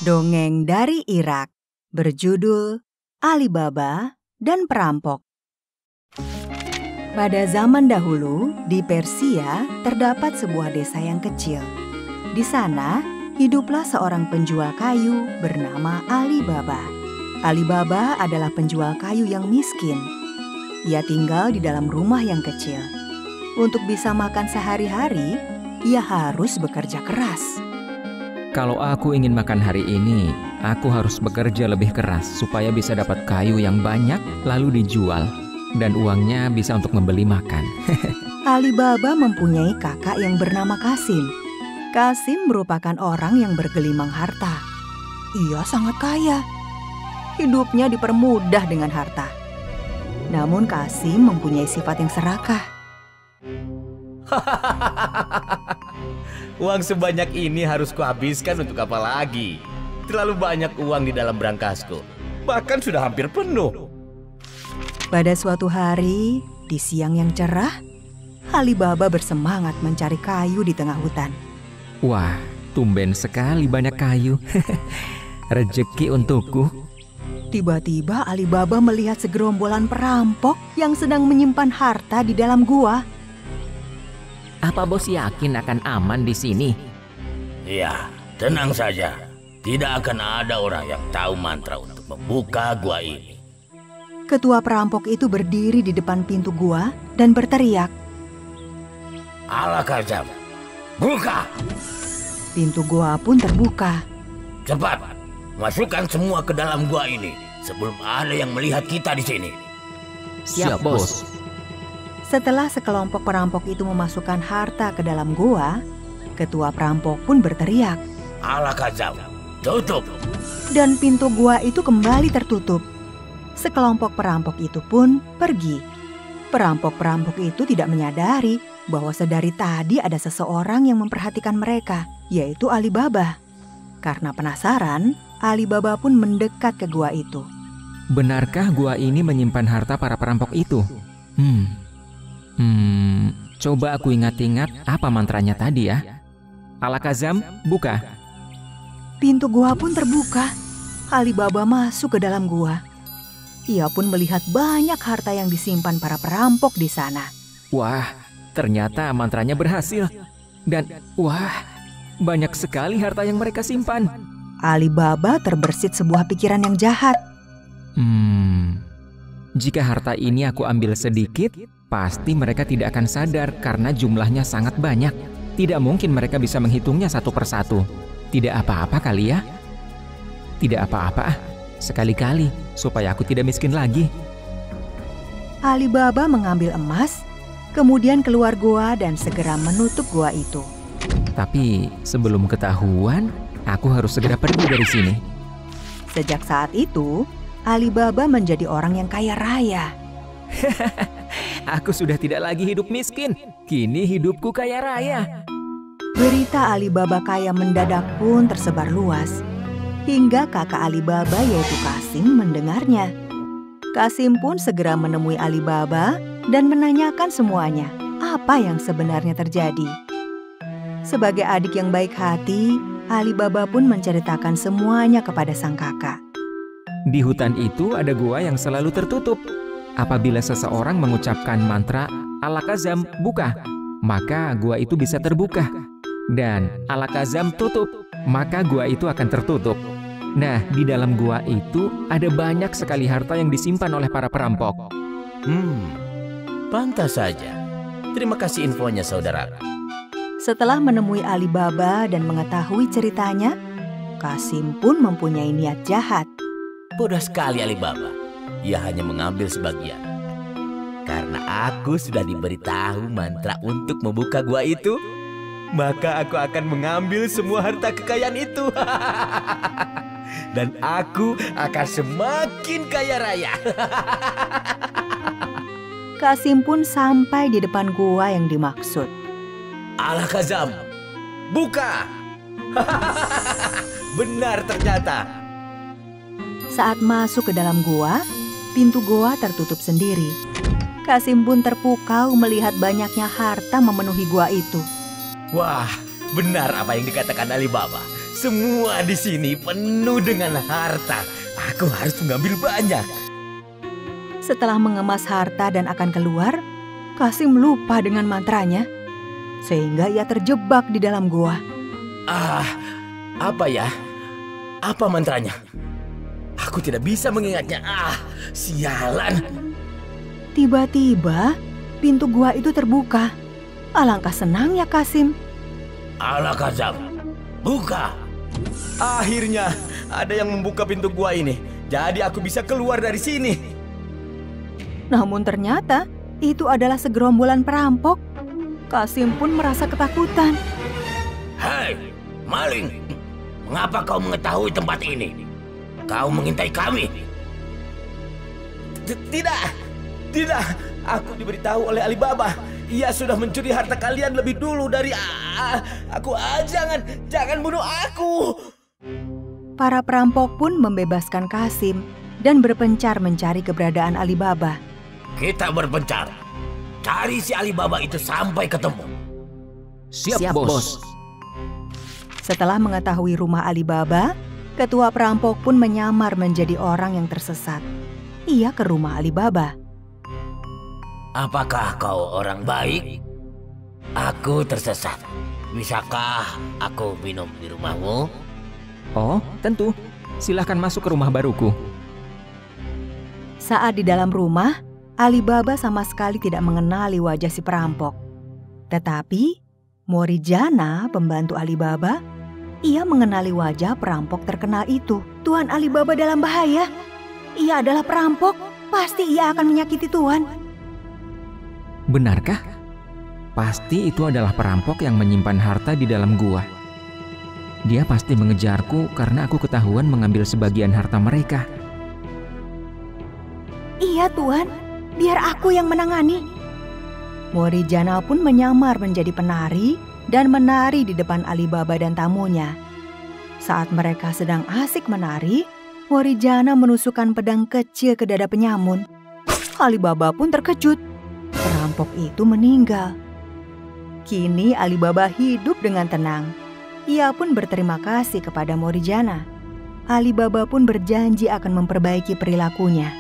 Dongeng dari Irak berjudul Alibaba dan Perampok. Pada zaman dahulu, di Persia terdapat sebuah desa yang kecil. Di sana, hiduplah seorang penjual kayu bernama Alibaba. Alibaba adalah penjual kayu yang miskin. Ia tinggal di dalam rumah yang kecil. Untuk bisa makan sehari-hari, ia harus bekerja keras. Kalau aku ingin makan hari ini, aku harus bekerja lebih keras supaya bisa dapat kayu yang banyak lalu dijual. Dan uangnya bisa untuk membeli makan. Alibaba mempunyai kakak yang bernama Kasim. Kasim merupakan orang yang bergelimang harta. Ia sangat kaya. Hidupnya dipermudah dengan harta. Namun Kasim mempunyai sifat yang serakah. Uang sebanyak ini harus kuhabiskan untuk apa lagi? Terlalu banyak uang di dalam berangkasku. Bahkan sudah hampir penuh. Pada suatu hari, di siang yang cerah, Alibaba bersemangat mencari kayu di tengah hutan. Wah, tumben sekali banyak kayu. Rezeki untukku. Tiba-tiba Alibaba melihat segerombolan perampok yang sedang menyimpan harta di dalam gua. Apa bos yakin akan aman di sini? Ya, tenang saja. Tidak akan ada orang yang tahu mantra untuk membuka gua ini. Ketua perampok itu berdiri di depan pintu gua dan berteriak. Al-Kazam, buka! Pintu gua pun terbuka. Cepat, masukkan semua ke dalam gua ini sebelum ada yang melihat kita di sini. Siap, bos. Setelah sekelompok perampok itu memasukkan harta ke dalam gua, ketua perampok pun berteriak. Al-Kazam, tutup! Dan pintu gua itu kembali tertutup. Sekelompok perampok itu pun pergi. Perampok-perampok itu tidak menyadari bahwa sedari tadi ada seseorang yang memperhatikan mereka, yaitu Alibaba. Karena penasaran, Alibaba pun mendekat ke gua itu. Benarkah gua ini menyimpan harta para perampok itu? Coba aku ingat-ingat apa mantranya tadi ya. Al-Kazam, buka. Pintu gua pun terbuka. Alibaba masuk ke dalam gua. Ia pun melihat banyak harta yang disimpan para perampok di sana. Wah, ternyata mantranya berhasil. Dan wah, banyak sekali harta yang mereka simpan. Alibaba terbersit sebuah pikiran yang jahat. Jika harta ini aku ambil sedikit, pasti mereka tidak akan sadar karena jumlahnya sangat banyak. Tidak mungkin mereka bisa menghitungnya satu persatu. Tidak apa-apa kali ya? Tidak apa-apa, sekali-kali supaya aku tidak miskin lagi. Alibaba mengambil emas, kemudian keluar gua dan segera menutup gua itu. Tapi sebelum ketahuan, aku harus segera pergi dari sini. Sejak saat itu, Alibaba menjadi orang yang kaya raya. Aku sudah tidak lagi hidup miskin. Kini hidupku kaya raya. Berita Alibaba kaya mendadak pun tersebar luas. Hingga kakak Alibaba yaitu Kasim mendengarnya. Kasim pun segera menemui Alibaba dan menanyakan semuanya apa yang sebenarnya terjadi. Sebagai adik yang baik hati, Alibaba pun menceritakan semuanya kepada sang kakak. Di hutan itu ada gua yang selalu tertutup. Apabila seseorang mengucapkan mantra Al-Kazam buka, maka gua itu bisa terbuka. Dan Al-Kazam tutup, maka gua itu akan tertutup. Nah, di dalam gua itu ada banyak sekali harta yang disimpan oleh para perampok. Pantas saja. Terima kasih infonya, saudara. Setelah menemui Alibaba dan mengetahui ceritanya, Kasim pun mempunyai niat jahat. Bodoh sekali Alibaba. Ia hanya mengambil sebagian. Karena aku sudah diberitahu mantra untuk membuka gua itu, maka aku akan mengambil semua harta kekayaan itu. Dan aku akan semakin kaya raya. Kasim pun sampai di depan gua yang dimaksud. Al-Kazam, buka! Benar ternyata. Saat masuk ke dalam gua, pintu gua tertutup sendiri. Kasim pun terpukau melihat banyaknya harta memenuhi gua itu. Wah, benar apa yang dikatakan Alibaba. Semua di sini penuh dengan harta. Aku harus mengambil banyak. Setelah mengemas harta dan akan keluar, Kasim lupa dengan mantranya, sehingga ia terjebak di dalam gua. Apa ya? Apa mantranya? Aku tidak bisa mengingatnya. Sialan. Tiba-tiba, pintu gua itu terbuka. Alangkah senangnya Kasim. Alakazam, buka. Akhirnya ada yang membuka pintu gua ini. Jadi aku bisa keluar dari sini. Namun ternyata itu adalah segerombolan perampok. Kasim pun merasa ketakutan. Hei, maling. Mengapa kau mengetahui tempat ini? Kau mengintai kami? Tidak. Aku diberitahu oleh Alibaba. Ia sudah mencuri harta kalian lebih dulu dari aku. Jangan bunuh aku. Para perampok pun membebaskan Kasim dan berpencar mencari keberadaan Alibaba. Kita berpencar. Cari si Alibaba itu sampai ketemu. Siap, bos. Setelah mengetahui rumah Alibaba, ketua perampok pun menyamar menjadi orang yang tersesat. Ia ke rumah Alibaba. Apakah kau orang baik? Aku tersesat. Bisakah aku minum di rumahmu? Oh, tentu. Silahkan masuk ke rumah baruku. Saat di dalam rumah, Alibaba sama sekali tidak mengenali wajah si perampok. Tetapi, Morijana, pembantu Alibaba, ia mengenali wajah perampok terkenal itu. Tuan Alibaba dalam bahaya. Ia adalah perampok. Pasti ia akan menyakiti Tuan. Benarkah? Pasti itu adalah perampok yang menyimpan harta di dalam gua. Dia pasti mengejarku karena aku ketahuan mengambil sebagian harta mereka. Iya Tuan, biar aku yang menangani. Morijana pun menyamar menjadi penari dan menari di depan Alibaba dan tamunya. Saat mereka sedang asik menari, Morijana menusukkan pedang kecil ke dada penyamun. Alibaba pun terkejut. Perampok itu meninggal. Kini Alibaba hidup dengan tenang. Ia pun berterima kasih kepada Morijana. Alibaba pun berjanji akan memperbaiki perilakunya.